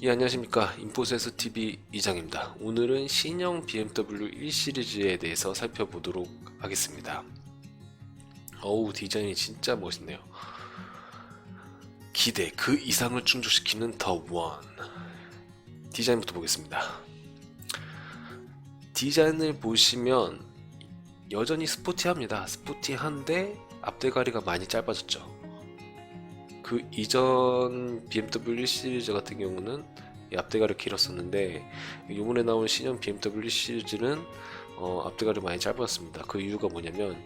예, 안녕하십니까. 인포센스 TV 이장입니다. 오늘은 신형 BMW 1 시리즈에 대해서 살펴보도록 하겠습니다. 어우, 디자인이 진짜 멋있네요. 기대 그 이상을 충족시키는 더 원. 디자인부터 보겠습니다. 디자인을 보시면 여전히 스포티합니다. 스포티한데 앞대가리가 많이 짧아졌죠. 그 이전 BMW 1 시리즈 같은 경우는 이 앞대가리가 길었었는데, 이번에 나온 신형 BMW 시리즈는 앞대가리 많이 짧았습니다. 그 이유가 뭐냐면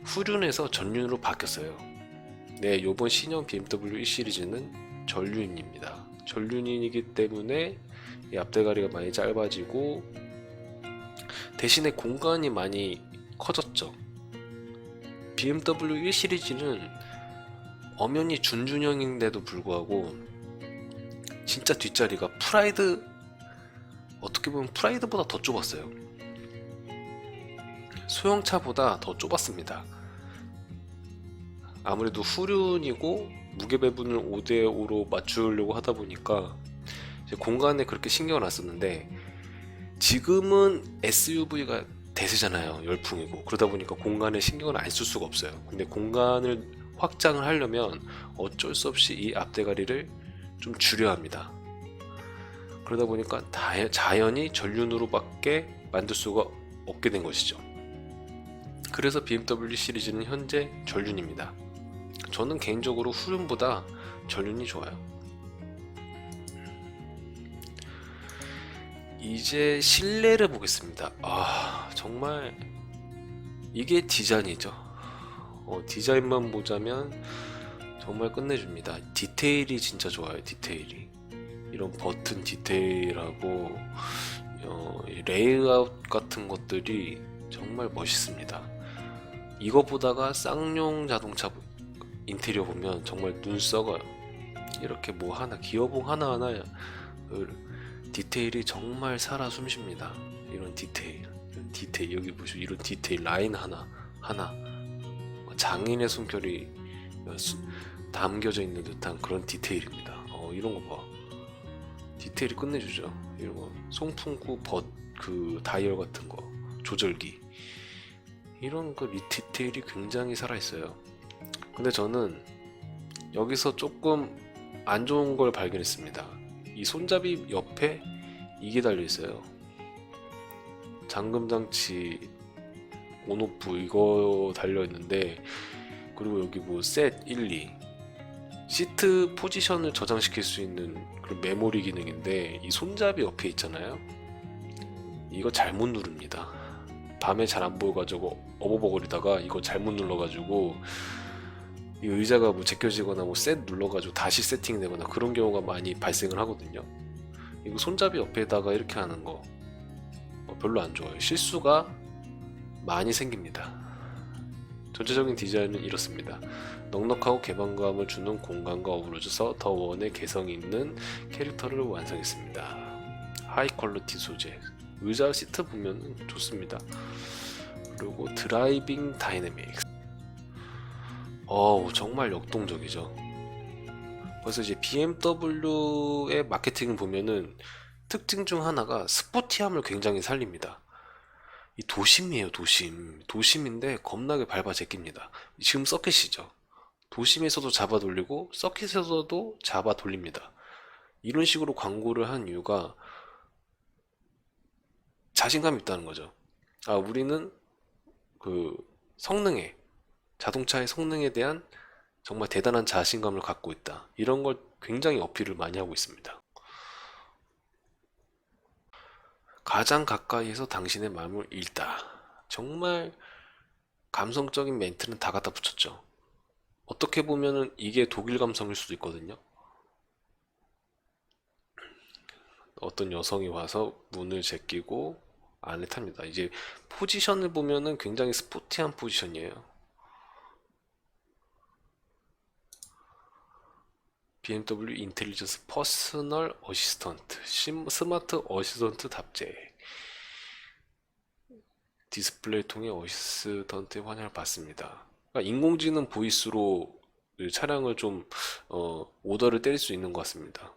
후륜에서 전륜으로 바뀌었어요. 네, 이번 신형 BMW 1 시리즈는 전륜입니다. 전륜이기 때문에 이 앞대가리가 많이 짧아지고 대신에 공간이 많이 커졌죠. BMW 1 시리즈는 엄연히 준준형인데도 불구하고 진짜 뒷자리가 어떻게 보면 프라이드보다 더 좁았어요. 소형차보다 더 좁았습니다. 아무래도 후륜이고 무게 배분을 5대5로 맞추려고 하다 보니까 이제 공간에 그렇게 신경을 안 썼는데, 지금은 SUV가 대세잖아요. 열풍이고. 그러다 보니까 공간에 신경을 안 쓸 수가 없어요. 근데 공간을 확장을 하려면 어쩔 수 없이 이 앞대가리를 좀 줄여야 합니다. 그러다 보니까 자연히 전륜으로밖에 만들 수가 없게 된 것이죠. 그래서 BMW 시리즈는 현재 전륜입니다. 저는 개인적으로 후륜보다 전륜이 좋아요. 이제 실내를 보겠습니다. 정말 이게 디자인이죠. 디자인만 보자면 정말 끝내줍니다. 디테일이 진짜 좋아요. 디테일이 이런 버튼 디테일하고 레이아웃 같은 것들이 정말 멋있습니다. 이거 보다가 쌍용 자동차 인테리어 보면 정말 눈 썩어요. 이렇게 뭐 하나 기어봉 하나하나 디테일이 정말 살아 숨쉽니다. 이런 디테일 여기 보시면 이런 디테일 라인 하나 장인의 숨결이 담겨져 있는 듯한 그런 디테일입니다. 이런 거 봐. 디테일이 끝내주죠. 이런 거 송풍구 그 다이얼 같은 거 조절기, 이런 거 디테일이 굉장히 살아있어요. 근데 저는 여기서 조금 안 좋은 걸 발견했습니다. 이 손잡이 옆에 이게 달려있어요. 잠금장치 온오프 이거 달려있는데, 그리고 여기 뭐 셋 1, 2 시트 포지션을 저장시킬 수 있는 그런 메모리 기능인데, 이 손잡이 옆에 있잖아요. 이거 잘못 누릅니다. 밤에 잘 안 보여가지고 어버버거리다가 이거 잘못 눌러가지고 이 의자가 뭐 제껴지거나 뭐 셋 눌러가지고 다시 세팅되거나 그런 경우가 많이 발생을 하거든요. 이거 손잡이 옆에다가 이렇게 하는 거 별로 안 좋아요. 실수가 많이 생깁니다. 전체적인 디자인은 이렇습니다. 넉넉하고 개방감을 주는 공간과 어우러져서 더 원의 개성 있는 캐릭터를 완성했습니다. 하이 퀄리티 소재, 의자 시트 보면 좋습니다. 그리고 드라이빙 다이내믹스, 정말 역동적이죠. 그래서 이제 BMW의 마케팅을 보면은 특징 중 하나가 스포티함을 굉장히 살립니다. 이 도심이에요. 도심인데 겁나게 밟아 제낍니다. 지금 서킷이죠. 도심에서도 잡아 돌리고 서킷에서도 잡아 돌립니다. 이런 식으로 광고를 한 이유가 자신감이 있다는 거죠. 우리는 그 자동차의 성능에 대한 정말 대단한 자신감을 갖고 있다. 이런 걸 굉장히 어필을 많이 하고 있습니다. 가장 가까이에서 당신의 마음을 읽다. 정말 감성적인 멘트는 다 갖다 붙였죠. 어떻게 보면은 이게 독일 감성일 수도 있거든요. 어떤 여성이 와서 문을 제끼고 안에 탑니다. 이제 포지션을 보면은 굉장히 스포티한 포지션이에요. BMW 인텔리전스 퍼스널 어시스턴트, 스마트 어시스턴트 답재, 디스플레이 통해 어시스턴트의 환영을 받습니다. 그러니까 인공지능 보이스로 차량을 좀 오더를 때릴 수 있는 것 같습니다.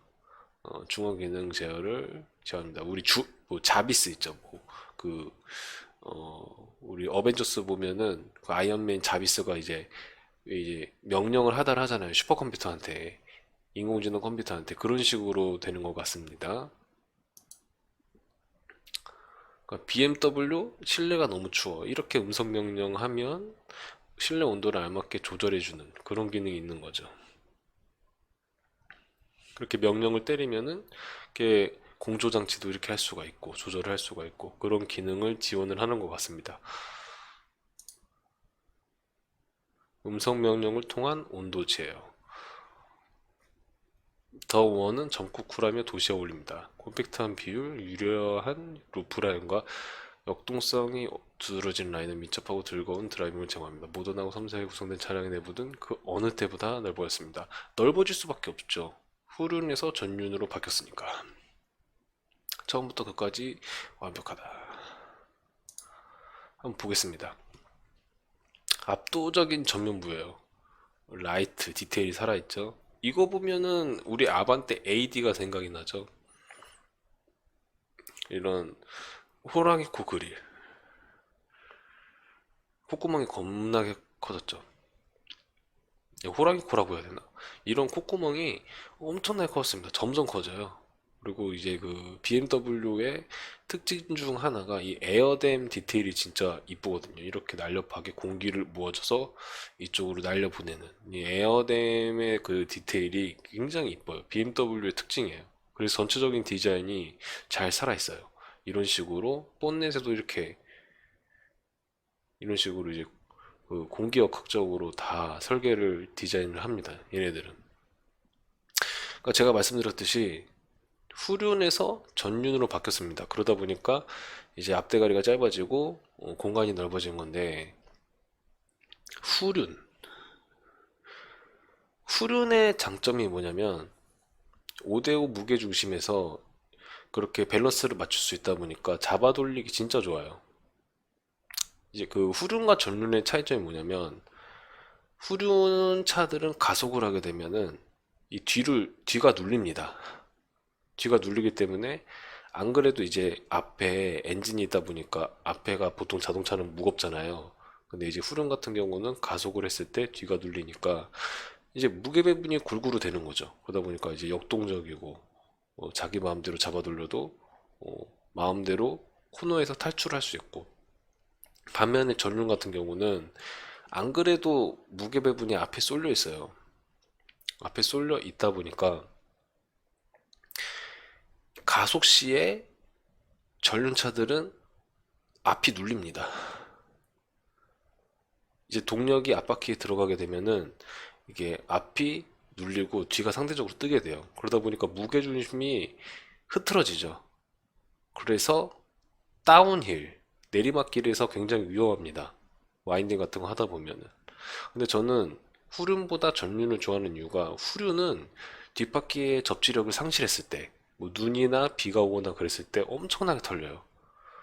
중앙 기능 제어를 제어합니다. 우리 뭐 자비스 있죠. 뭐, 우리 어벤져스 보면은 그 아이언맨 자비스가 이제 명령을 하잖아요. 슈퍼컴퓨터한테. 인공지능 컴퓨터한테. 그런 식으로 되는 것 같습니다. 그러니까 BMW 실내가 너무 추워. 이렇게 음성 명령하면 실내 온도를 알맞게 조절해주는 그런 기능이 있는 거죠. 그렇게 명령을 때리면은 이렇게 공조 장치도 이렇게 할 수가 있고 조절을 할 수가 있고 그런 기능을 지원을 하는 것 같습니다. 음성 명령을 통한 온도 제어. 더 원은 젊고 쿨하며 도시에 어울립니다. 콤팩트한 비율, 유려한 루프 라인과 역동성이 두드러진 라인은 민첩하고 즐거운 드라이빙을 제공합니다. 모던하고 섬세하게 구성된 차량의 내부는 그 어느 때보다 넓어졌습니다. 넓어질 수밖에 없죠. 후륜에서 전륜으로 바뀌었으니까. 처음부터 끝까지 완벽하다. 한번 보겠습니다. 압도적인 전면부예요. 라이트, 디테일이 살아있죠. 이거 보면은 우리 아반떼 AD가 생각이 나죠. 이런 호랑이 코 그릴. 콧구멍이 겁나게 커졌죠. 호랑이 코라고 해야 되나? 이런 콧구멍이 엄청나게 컸습니다. 점점 커져요. 그리고 이제 그 BMW의 특징 중 하나가 이 에어댐 디테일이 진짜 이쁘거든요. 이렇게 날렵하게 공기를 모아줘서 이쪽으로 날려보내는 이 에어댐의 그 디테일이 굉장히 이뻐요. BMW의 특징이에요. 그래서 전체적인 디자인이 잘 살아있어요. 이런 식으로 본넷에도 이런 식으로 이제 그 공기역학적으로 다 설계를 디자인을 합니다. 얘네들은. 그러니까 제가 말씀드렸듯이 후륜에서 전륜으로 바뀌었습니다. 그러다 보니까 이제 앞대가리가 짧아지고 공간이 넓어진 건데 후륜. 후륜의 장점이 뭐냐면 5대5 무게 중심에서 그렇게 밸런스를 맞출 수 있다 보니까 잡아 돌리기 진짜 좋아요. 이제 그 후륜과 전륜의 차이점이 뭐냐면 후륜 차들은 가속을 하게 되면은 이 뒤가 눌립니다. 뒤가 눌리기 때문에 안 그래도 이제 앞에 엔진이 있다 보니까 앞에가 보통 자동차는 무겁잖아요. 근데 이제 후륜 같은 경우는 가속을 했을 때 뒤가 눌리니까 이제 무게 배분이 골고루 되는 거죠. 그러다 보니까 이제 역동적이고 자기 마음대로 잡아 돌려도 어, 마음대로 코너에서 탈출할 수 있고 반면에 전륜 같은 경우는 안 그래도 무게 배분이 앞에 쏠려 있어요. 앞에 쏠려 있다 보니까 가속 시에 전륜차들은 앞이 눌립니다. 이제 동력이 앞바퀴에 들어가게 되면은 이게 앞이 눌리고 뒤가 상대적으로 뜨게 돼요. 그러다 보니까 무게중심이 흐트러지죠. 그래서 다운힐, 내리막길에서 굉장히 위험합니다. 와인딩 같은 거 하다 보면은. 근데 저는 후륜보다 전륜을 좋아하는 이유가 후륜은 뒷바퀴의 접지력을 상실했을 때, 뭐 눈이나 비가 오거나 그랬을 때 엄청나게 털려요.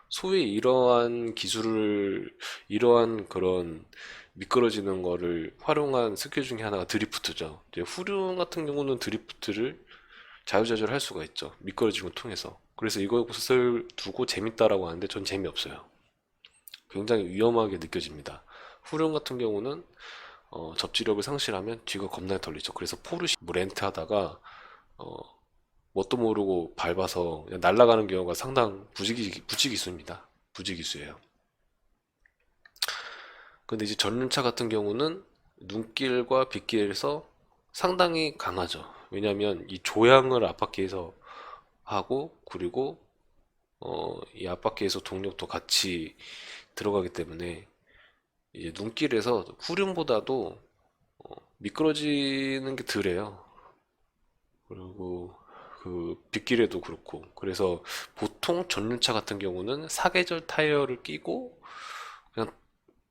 소위 이러한 그런 미끄러지는 거를 활용한 스킬 중에 하나가 드리프트죠. 이제 후륜 같은 경우는 드리프트를 자유자재로 할 수가 있죠. 미끄러짐을 통해서. 그래서 이것을 두고 재밌다라고 하는데 전 재미없어요. 굉장히 위험하게 느껴집니다. 후륜 같은 경우는 접지력을 상실하면 뒤가 겁나게 털리죠. 그래서 포르쉐 뭐 렌트하다가 어, 뭣도 모르고 밟아서 그냥 날아가는 경우가 상당 부지기수입니다. 부지기수예요. 근데 이제 전륜차 같은 경우는 눈길과 빗길에서 상당히 강하죠. 왜냐하면 이 조향을 앞바퀴에서 하고 그리고 이 앞바퀴에서 동력도 같이 들어가기 때문에 이제 눈길에서 후륜보다도 미끄러지는 게 덜해요. 그리고 그 빗길에도 그렇고 그래서 보통 전륜차 같은 경우는 사계절 타이어를 끼고 그냥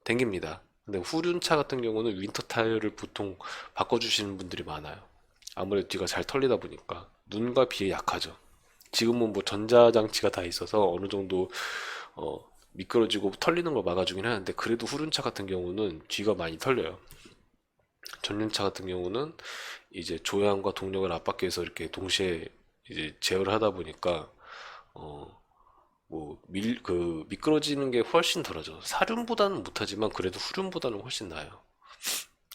댕깁니다. 근데 후륜차 같은 경우는 윈터 타이어를 보통 바꿔주시는 분들이 많아요. 아무래도 뒤가 잘 털리다 보니까 눈과 비에 약하죠. 지금은 뭐 전자장치가 다 있어서 어느 정도 미끄러지고 털리는 걸 막아주긴 하는데 그래도 후륜차 같은 경우는 뒤가 많이 털려요. 전륜차 같은 경우는 이제 조향과 동력을 앞바퀴에서 이렇게 동시에 이제 제어를 하다 보니까 미끄러지는 게 훨씬 덜하죠. 사륜보다는 못하지만 그래도 후륜보다는 훨씬 나아요.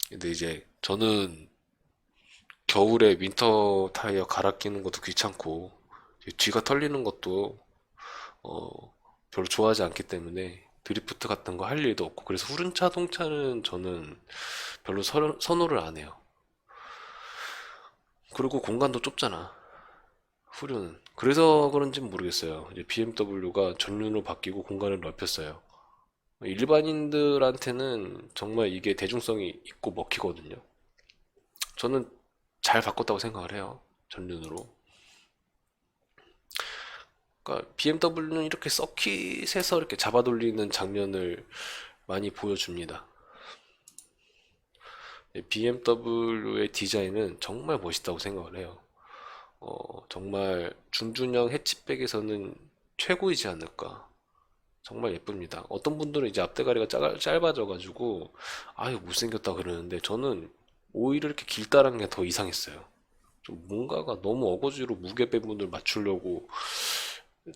근데 이제 저는 겨울에 윈터 타이어 갈아 끼는 것도 귀찮고 뒤가 털리는 것도 별로 좋아하지 않기 때문에 드리프트 같은 거 할 일도 없고, 그래서 후륜 자동차는 저는 별로 선호를 안 해요. 그리고 공간도 좁잖아, 후륜은. 그래서 그런지는 모르겠어요. 이제 BMW가 전륜으로 바뀌고 공간을 넓혔어요. 일반인들한테는 정말 이게 대중성이 있고 먹히거든요. 저는 잘 바꿨다고 생각을 해요, 전륜으로. 그러니까 BMW는 이렇게 서킷에서 이렇게 잡아 돌리는 장면을 많이 보여줍니다. BMW의 디자인은 정말 멋있다고 생각을 해요. 정말 중준형 해치백에서는 최고이지 않을까. 정말 예쁩니다. 어떤 분들은 이제 앞대가리가 짧아져가지고 아유 못생겼다 그러는데, 저는 오히려 이렇게 길다란 게 더 이상했어요. 좀 뭔가가 너무 어거지로 무게 배분을 맞추려고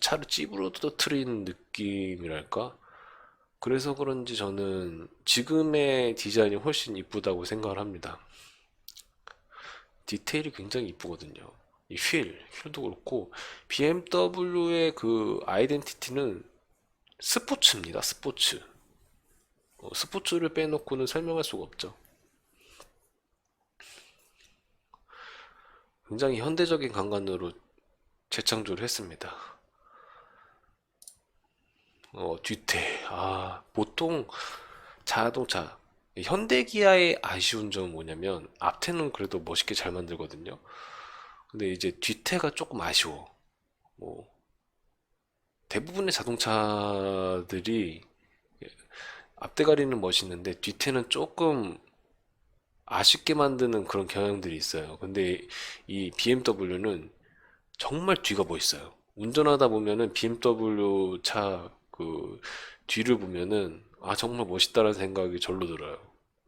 차를 찌부러뜨리는 느낌이랄까? 그래서 그런지 저는 지금의 디자인이 훨씬 이쁘다고 생각을 합니다. 디테일이 굉장히 이쁘거든요. 이 휠도 그렇고, BMW의 그 아이덴티티는 스포츠입니다. 스포츠. 스포츠를 빼놓고는 설명할 수가 없죠. 굉장히 현대적인 감각으로 재창조를 했습니다. 뒤태. 보통 자동차, 현대기아의 아쉬운 점은 뭐냐면 앞태는 그래도 멋있게 잘 만들거든요. 근데 이제 뒤태가 조금 아쉬워. 뭐 대부분의 자동차들이 앞대가리는 멋있는데 뒤태는 조금 아쉽게 만드는 그런 경향들이 있어요. 근데 이 BMW는 정말 뒤가 멋있어요. 운전하다 보면은 BMW 차 그 뒤를 보면은 정말 멋있다라는 생각이 절로 들어요.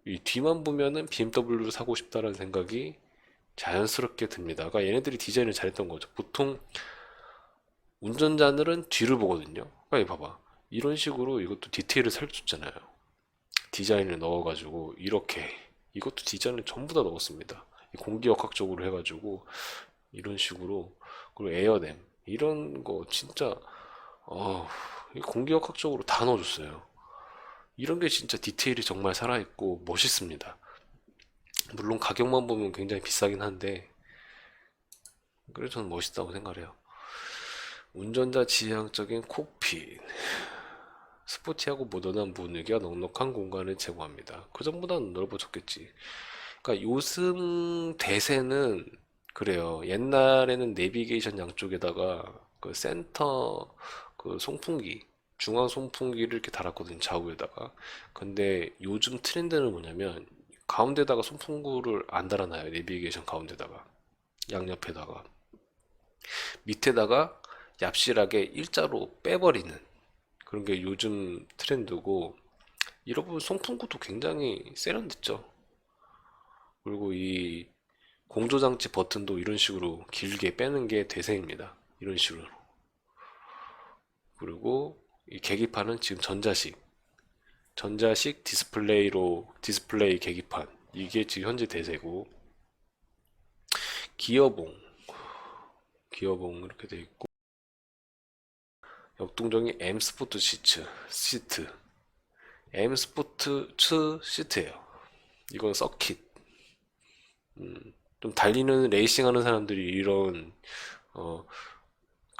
이 뒤만 보면은 BMW를 사고 싶다라는 생각이 자연스럽게 듭니다. 그러니까 얘네들이 디자인을 잘했던 거죠. 보통 운전자들은 뒤를 보거든요. 그러니까 봐봐. 이런 식으로 이것도 디테일을 살렸잖아요. 디자인을 넣어가지고 이렇게, 이것도 디자인을 전부 다 넣었습니다. 공기역학적으로 해가지고 이런 식으로. 그리고 에어댐 이런 거 진짜 공기역학적으로 다 넣어줬어요. 이런 게 진짜 디테일이 정말 살아있고 멋있습니다. 물론 가격만 보면 굉장히 비싸긴 한데 그래서 저는 멋있다고 생각해요. 운전자 지향적인 콕핏, 스포티하고 모던한 분위기와 넉넉한 공간을 제공합니다. 그 전보다는 넓어졌겠지. 그러니까 요즘 대세는 그래요. 옛날에는 내비게이션 양쪽에다가 그 센터 그 송풍기, 중앙 송풍기를 이렇게 달았거든요, 좌우에다가. 근데 요즘 트렌드는 뭐냐면 가운데다가 송풍구를 안 달아놔요. 내비게이션 가운데다가, 양옆에다가, 밑에다가 얍실하게 일자로 빼버리는 그런 게 요즘 트렌드고, 여러분 송풍구도 굉장히 세련됐죠. 그리고 이 공조장치 버튼도 이런 식으로 길게 빼는 게 대세입니다. 이런 식으로. 그리고 이 계기판은 지금 전자식 디스플레이 계기판, 이게 지금 현재 대세고, 기어봉 기어봉 이렇게 돼 있고, 역동적인 M 스포츠 시트 M 스포츠 시트예요. 이건 서킷. 좀 달리는 레이싱하는 사람들이 이런 어,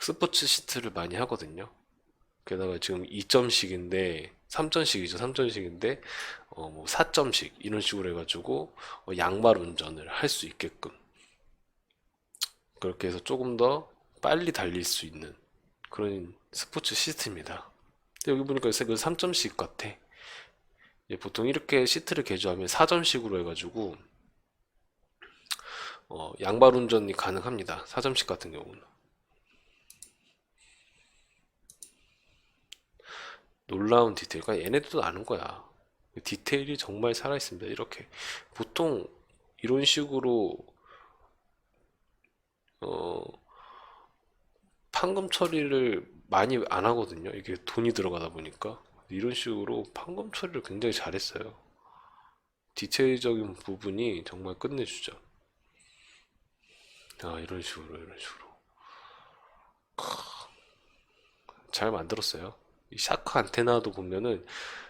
스포츠 시트를 많이 하거든요. 게다가 지금 2점식인데 3점식이죠. 3점식인데 뭐 4점식 이런 식으로 해가지고 양발 운전을 할 수 있게끔, 그렇게 해서 조금 더 빨리 달릴 수 있는 그런 스포츠 시트입니다. 근데 여기 보니까 그 3점식 같아. 보통 이렇게 시트를 개조하면 4점식으로 해가지고 양발 운전이 가능합니다. 4점식 같은 경우는. 놀라운 디테일. 그러니까 얘네들도 아는 거야. 디테일이 정말 살아있습니다. 이렇게 보통 이런 식으로 판금 처리를 많이 안 하거든요. 이게 돈이 들어가다 보니까. 이런 식으로 판금 처리를 굉장히 잘했어요. 디테일적인 부분이 정말 끝내주죠. 이런 식으로, 이런 식으로. 잘 만들었어요. 이 샤크 안테나도 보면은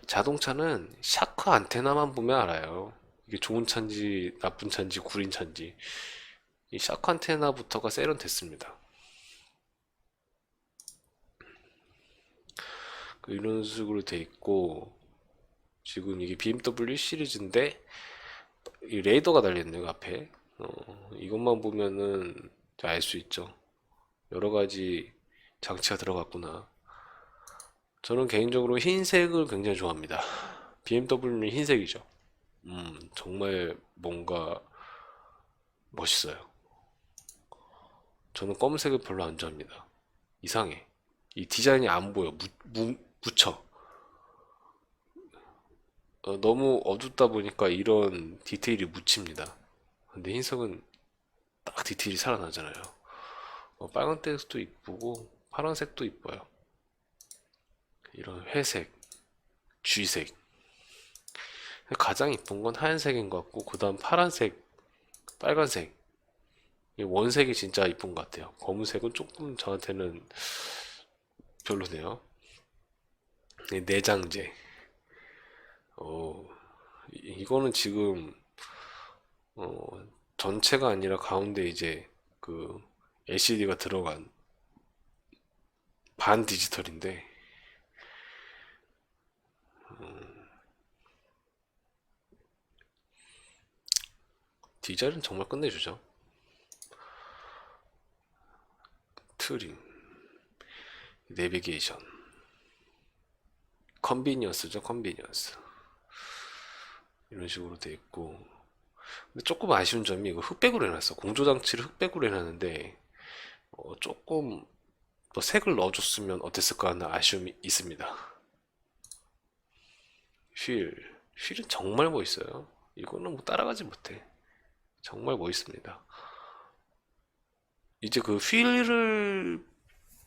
자동차는 샤크 안테나만 보면 알아요. 이게 좋은 차인지 나쁜 차인지 구린 차인지. 이 샤크 안테나부터가 세련됐습니다. 이런 식으로 돼 있고, 지금 이게 BMW 시리즈인데 이 레이더가 달려있네요 앞에. 이것만 보면은 알 수 있죠. 여러 가지 장치가 들어갔구나. 저는 개인적으로 흰색을 굉장히 좋아합니다. BMW는 흰색이죠. 정말 뭔가 멋있어요. 저는 검은색을 별로 안 좋아합니다. 이상해. 이 디자인이 안 보여. 묻혀. 너무 어둡다 보니까 이런 디테일이 묻힙니다. 근데 흰색은 딱 디테일이 살아나잖아요. 빨간색도 이쁘고 파란색도 이뻐요. 이런 회색, 쥐색. 가장 이쁜 건 하얀색인 것 같고, 그 다음 파란색, 빨간색. 이 원색이 진짜 이쁜 것 같아요. 검은색은 조금 저한테는 별로네요. 이 내장재. 이거는 지금, 어, 전체가 아니라 가운데 이제 그 LCD가 들어간 반 디지털인데, 디자인은 정말 끝내주죠. 트림, 내비게이션, 컨비니언스죠, 컨비니언스. 이런 식으로 돼 있고. 근데 조금 아쉬운 점이 이거 흑백으로 해놨어. 공조장치를 흑백으로 해놨는데, 조금 더 색을 넣어줬으면 어땠을까 하는 아쉬움이 있습니다. 휠은 정말 멋있어요. 이거는 뭐 따라가지 못해. 정말 멋있습니다. 이제 그 휠을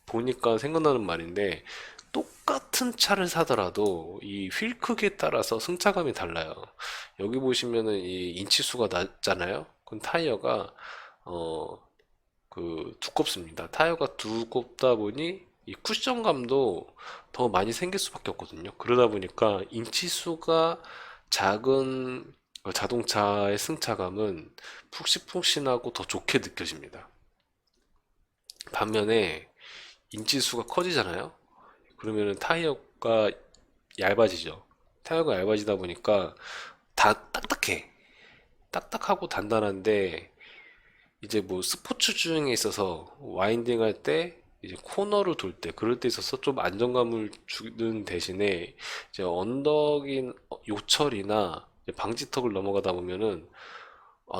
보니까 생각나는 말인데, 똑같은 차를 사더라도 이 휠 크기에 따라서 승차감이 달라요. 여기 보시면은 이 인치수가 낮잖아요. 그럼 타이어가 어 두껍습니다. 타이어가 두껍다 보니 이 쿠션감도 더 많이 생길 수밖에 없거든요. 그러다 보니까 인치수가 작은 자동차의 승차감은 푹신푹신하고 더 좋게 느껴집니다. 반면에 인치수가 커지잖아요. 그러면은 타이어가 얇아지죠. 타이어가 얇아지다 보니까 다 딱딱해. 딱딱하고 단단한데 이제 뭐 스포츠 주행에 있어서 와인딩 할 때 이제 코너를 돌 때 그럴 때 있어서 좀 안정감을 주는 대신에 이제 언덕인 요철이나 이제 방지턱을 넘어가다 보면은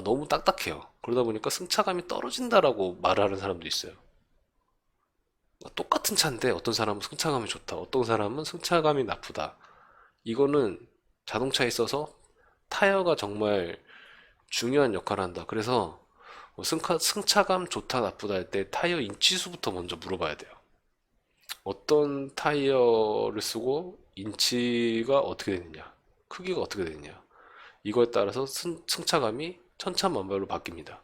너무 딱딱해요. 그러다 보니까 승차감이 떨어진다라고 말하는 사람도 있어요. 똑같은 차인데 어떤 사람은 승차감이 좋다, 어떤 사람은 승차감이 나쁘다. 이거는 자동차에 있어서 타이어가 정말 중요한 역할을 한다. 그래서 승차감 좋다 나쁘다 할 때 타이어 인치수부터 먼저 물어봐야 돼요. 어떤 타이어를 쓰고 인치가 어떻게 되느냐, 크기가 어떻게 되느냐, 이거에 따라서 승차감이 천차만별로 바뀝니다.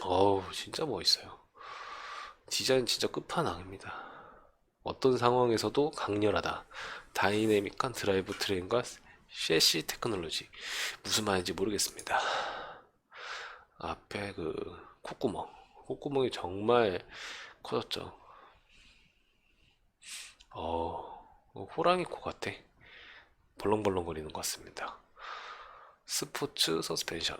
어우, 진짜 멋있어요. 디자인 진짜 끝판왕입니다. 어떤 상황에서도 강렬하다. 다이내믹한 드라이브 트레인과 셰시 테크놀로지. 무슨 말인지 모르겠습니다. 앞에 그 콧구멍이 정말 커졌죠. 호랑이 코 같아. 벌렁벌렁거리는 것 같습니다. 스포츠 서스펜션.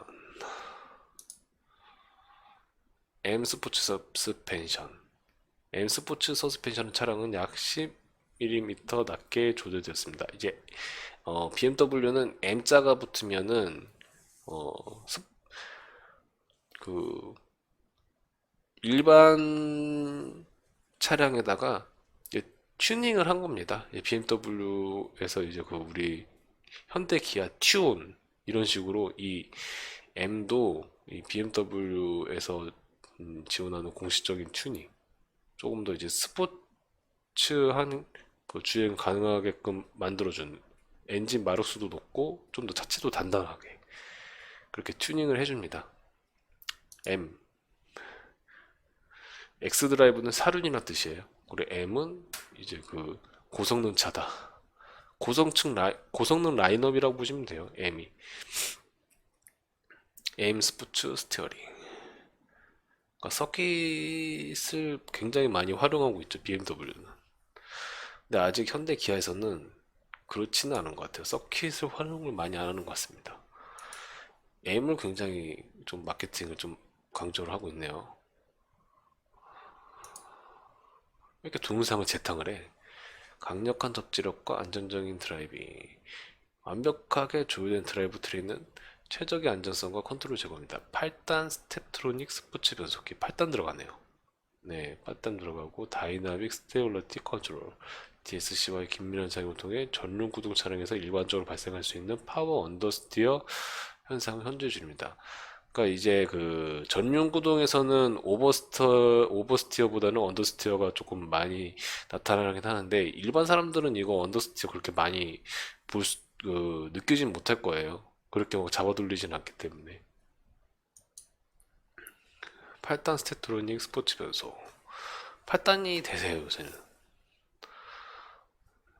M 스포츠 서스펜션. M 스포츠 서스펜션 차량은 약 10mm 낮게 조절되었습니다. 이제 BMW는 M자가 붙으면은 그 일반 차량에다가 이제 튜닝을 한 겁니다. BMW에서 이제 그 우리 현대 기아 튜온 이런 식으로 이 M도 이 BMW에서 지원하는 공식적인 튜닝 조금 더 이제 스포츠한 그 주행 가능하게끔 만들어준 엔진 마력수도 높고 좀 더 차체도 단단하게 그렇게 튜닝을 해줍니다. M X 드라이브는 사륜이란 뜻이에요. 그리고 M은 이제 그 고성능 차다. 고성능 라인업이라고 보시면 돼요. M이 M 스포츠 스티어링. 그러니까 서킷을 굉장히 많이 활용하고 있죠. BMW는. 근데 아직 현대 기아에서는 그렇지는 않은 것 같아요. 서킷을 활용을 많이 안 하는 것 같습니다. M을 굉장히 좀 마케팅을 좀 강조를 하고 있네요. 왜 이렇게 동영상을 재탕을 해? 강력한 접지력과 안정적인 드라이빙. 완벽하게 조율된 드라이브 트리는 최적의 안정성과 컨트롤 제공입니다. 8단 스텝트로닉 스포츠 변속기 8단 들어가네요. 네, 8단 들어가고 다이나믹 스테빌리티 컨트롤 DSC와의 긴밀한 작용을 통해 전륜 구동 차량에서 일반적으로 발생할 수 있는 파워 언더스티어 현상을 현저히 줄입니다. 그러니까 이제 그 전륜 구동에서는 오버스티어보다는 언더스티어가 조금 많이 나타나긴 하는데 일반 사람들은 이거 언더스티어 그렇게 많이 느끼진 못할 거예요. 그렇게 막 잡아 돌리진 않기 때문에. 8단 스테트로닉 스포츠 변속 8단이 되세요 요새는.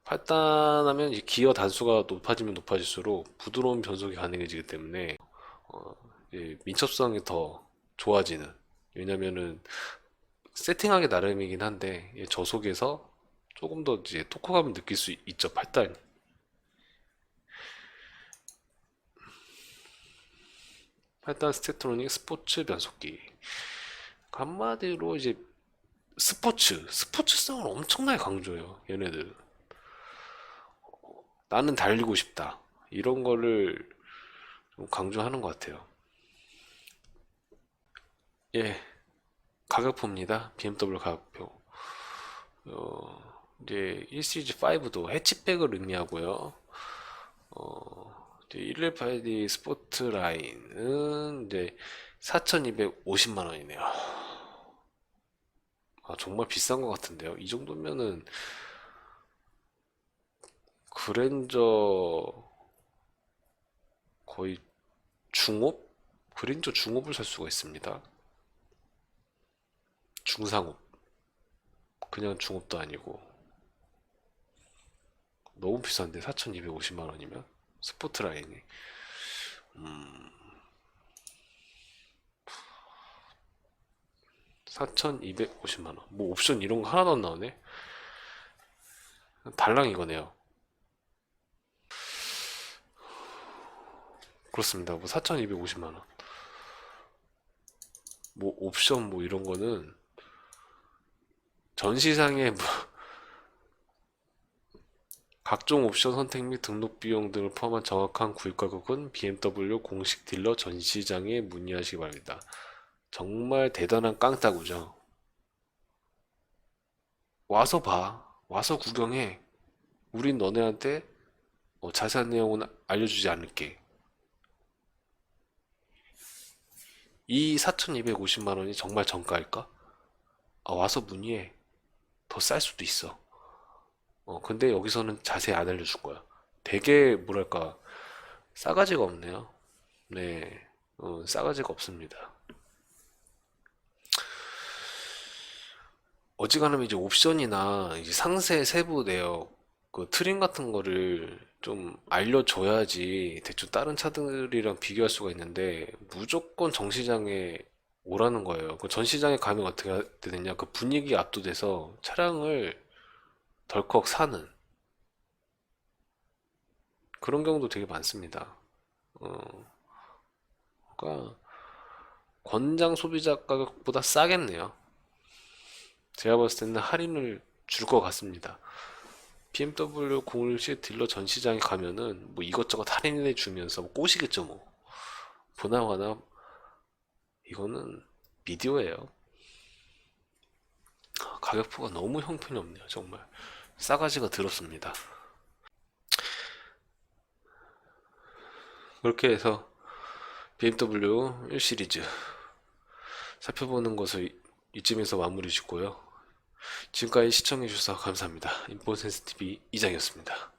8단 하면 기어 단수가 높아지면 높아질수록 부드러운 변속이 가능해지기 때문에 민첩성이 더 좋아지는. 왜냐면은 세팅하기 나름이긴 한데 저속에서 조금 더 이제 토크감을 느낄 수 있죠. 8단. 8단 스테트로닉 스포츠 변속기. 한마디로 이제 스포츠성을 엄청나게 강조해요. 얘네들. 나는 달리고 싶다. 이런 거를 좀 강조하는 것 같아요. 예, 가격표입니다. BMW 가격표. 이제 1시리즈 5도 해치백을 의미하고요. 이제 118D 스포트라인은 이제 4,250만 원이네요. 아, 정말 비싼 것 같은데요. 이 정도면은 그랜저 거의 중업? 그랜저 중업을 살 수가 있습니다. 중상업. 그냥 중업도 아니고. 너무 비싼데 4,250만 원이면 스포트라인이 4,250만 원. 뭐 옵션 이런 거 하나도 안 나오네. 달랑 이거네요. 그렇습니다. 뭐 4,250만 원. 뭐 옵션 뭐 이런 거는 전 시장에 뭐 각종 옵션 선택 및 등록 비용 등을 포함한 정확한 구입 가격은 BMW 공식 딜러 전시장에 문의하시기 바랍니다. 정말 대단한 깡따구죠. 와서 봐. 와서 구경해. 우린 너네한테 자세한 내용은 알려주지 않을게. 이 4,250만 원이 정말 정가일까? 아, 와서 문의해. 더 쌀 수도 있어. 근데 여기서는 자세히 안 알려줄 거야. 되게 뭐랄까 싸가지가 없네요. 네, 싸가지가 없습니다. 어지간하면 이제 옵션이나 이제 상세 세부 내역, 그 트림 같은 거를 좀 알려줘야지 대충 다른 차들이랑 비교할 수가 있는데 무조건 정시장에 오라는 거예요. 그 전시장에 가면 어떻게 되느냐? 그 분위기에 압도돼서 차량을 덜컥 사는 그런 경우도 되게 많습니다. 어, 그러니까 권장 소비자 가격보다 싸겠네요. 제가 봤을 때는 할인을 줄 것 같습니다. BMW 017 딜러 전시장에 가면은 뭐 이것저것 할인해 주면서 뭐 꼬시겠죠 뭐. 보나마나 이거는 미디어예요. 가격표가 너무 형편없네요 정말. 싸가지가 들었습니다. 그렇게 해서 BMW 1 시리즈 살펴보는 것을 이쯤에서 마무리 짓고요. 지금까지 시청해주셔서 감사합니다. 인포센스 TV 이장이었습니다.